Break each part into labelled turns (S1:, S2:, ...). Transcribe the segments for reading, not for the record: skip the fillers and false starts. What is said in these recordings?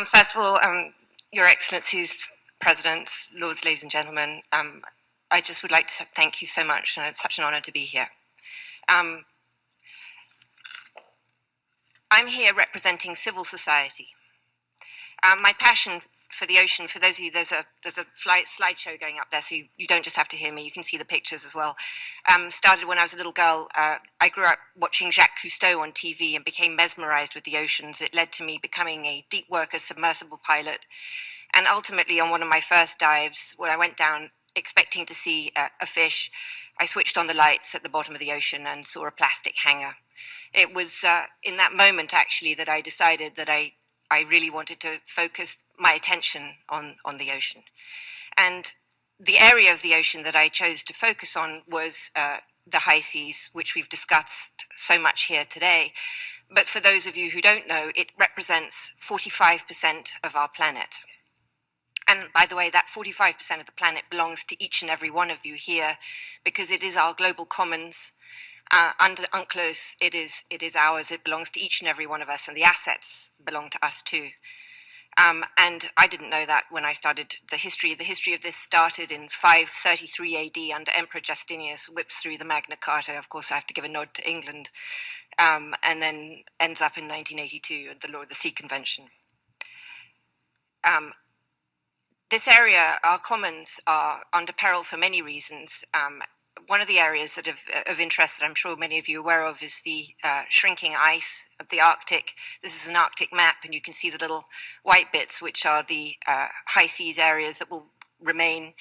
S1: First of all, Your Excellencies, Presidents, Lords, ladies and gentlemen, I just would like to thank you so much, and it's such an honor to be here. Um, I'm here representing civil society. My passion for the ocean, for those of you, there's a slideshow going up there, so you don't just have to hear me, you can see the pictures as well. Started when I was a little girl. I grew up watching Jacques Cousteau on TV and became mesmerized with the oceans. It led to me becoming a deep worker submersible pilot. And ultimately, on one of my first dives, when I went down expecting to see a fish, I switched on the lights at the bottom of the ocean and saw a plastic hanger. It was in that moment, actually, that I decided that I really wanted to focus my attention on the ocean. And the area of the ocean that I chose to focus on was the high seas, which we've discussed so much here today. But for those of you who don't know, it represents 45% of our planet. And by the way, that 45% of the planet belongs to each and every one of you here, because it is our global commons. Under UNCLOS, it is ours. It belongs to each and every one of us, and the assets belong to us too. And I didn't know that when I started the history. The history of this started in 533 AD under Emperor Justinius, whips through the Magna Carta. Of course, I have to give a nod to England, and then ends up in 1982 at the Law of the Sea Convention. This area, our commons, are under peril for many reasons. One of the areas that of interest that I'm sure many of you are aware of is the shrinking ice of the Arctic. This is an Arctic map, and you can see the little white bits, which are the high seas areas that will remain.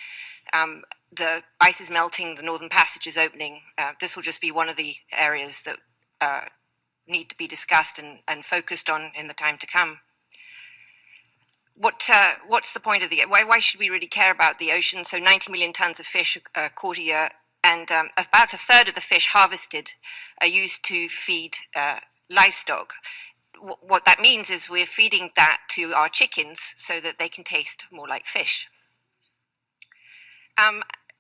S1: The ice is melting, the Northern Passage is opening. This will just be one of the areas that need to be discussed and focused on in the time to come. What's the point of why should we really care about the ocean? So 90 million tons of fish caught a year, and about a third of the fish harvested are used to feed livestock. What that means is we're feeding that to our chickens so that they can taste more like fish.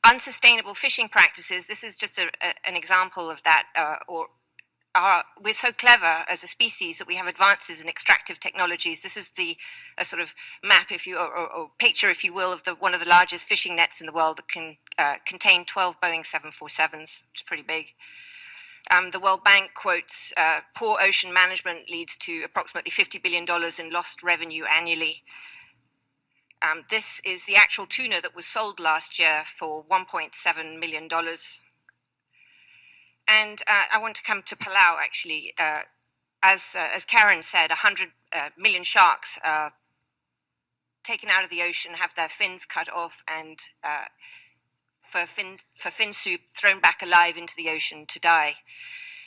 S1: Unsustainable fishing practices, this is just an example of that, we're so clever as a species that we have advances in extractive technologies. This is a sort of map, if you or picture, if you will, of one of the largest fishing nets in the world that can contain 12 Boeing 747s, which is pretty big. The World Bank quotes, poor ocean management leads to approximately $50 billion in lost revenue annually. This is the actual tuna that was sold last year for $1.7 million. And I want to come to Palau, actually. As Karen said, 100 million sharks are taken out of the ocean, have their fins cut off, and for fin soup, thrown back alive into the ocean to die.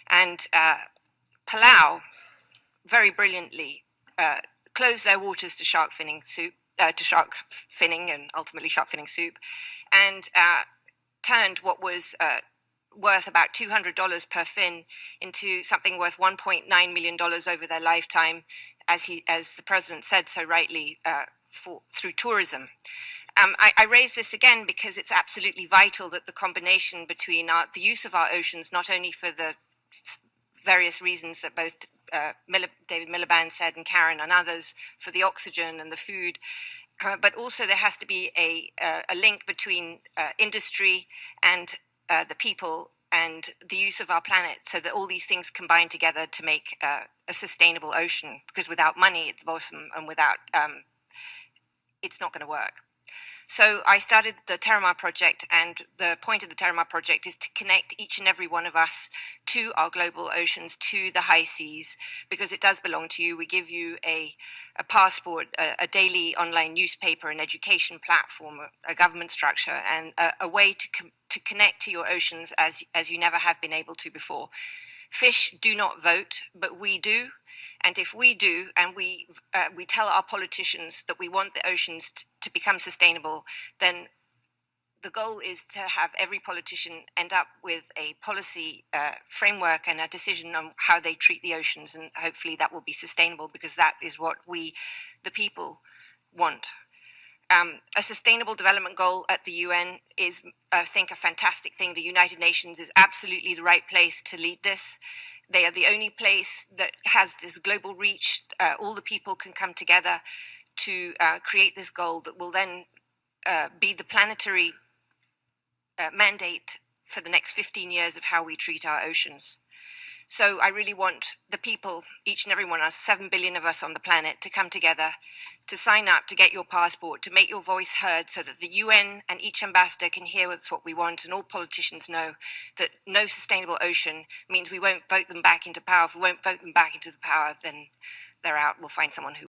S1: And Palau, very brilliantly, closed their waters to shark finning soup, to shark finning, and ultimately shark finning soup, and turned what was worth about $200 per fin into something worth $1.9 million over their lifetime, as the president said so rightly, through tourism. I raise this again because it's absolutely vital that the combination between the use of our oceans, not only for the various reasons that both David Miliband said and Karen and others, for the oxygen and the food, but also there has to be a link between industry and the people and the use of our planet, so that all these things combine together to make a sustainable ocean, because without money at the bottom and without it's not going to work. So I started the TerraMar Project, and the point of the TerraMar Project is to connect each and every one of us to our global oceans, to the high seas, because it does belong to you. We give you a passport, a daily online newspaper, an education platform, a government structure, and a way to connect to your oceans as you never have been able to before. Fish do not vote, but we do. And if we do, and we tell our politicians that we want the oceans to become sustainable, then the goal is to have every politician end up with a policy framework and a decision on how they treat the oceans, and hopefully that will be sustainable, because that is what we, the people, want. A sustainable development goal at the UN is, I think, a fantastic thing. The United Nations is absolutely the right place to lead this. They are the only place that has this global reach. All the people can come together to create this goal that will then be the planetary mandate for the next 15 years of how we treat our oceans. So I really want the people, each and every one of us, 7 billion of us on the planet, to come together, to sign up, to get your passport, to make your voice heard, so that the UN and each ambassador can hear what's what we want, and all politicians know that no sustainable ocean means we won't vote them back into power. If we won't vote them back into the power, then they're out. We'll find someone who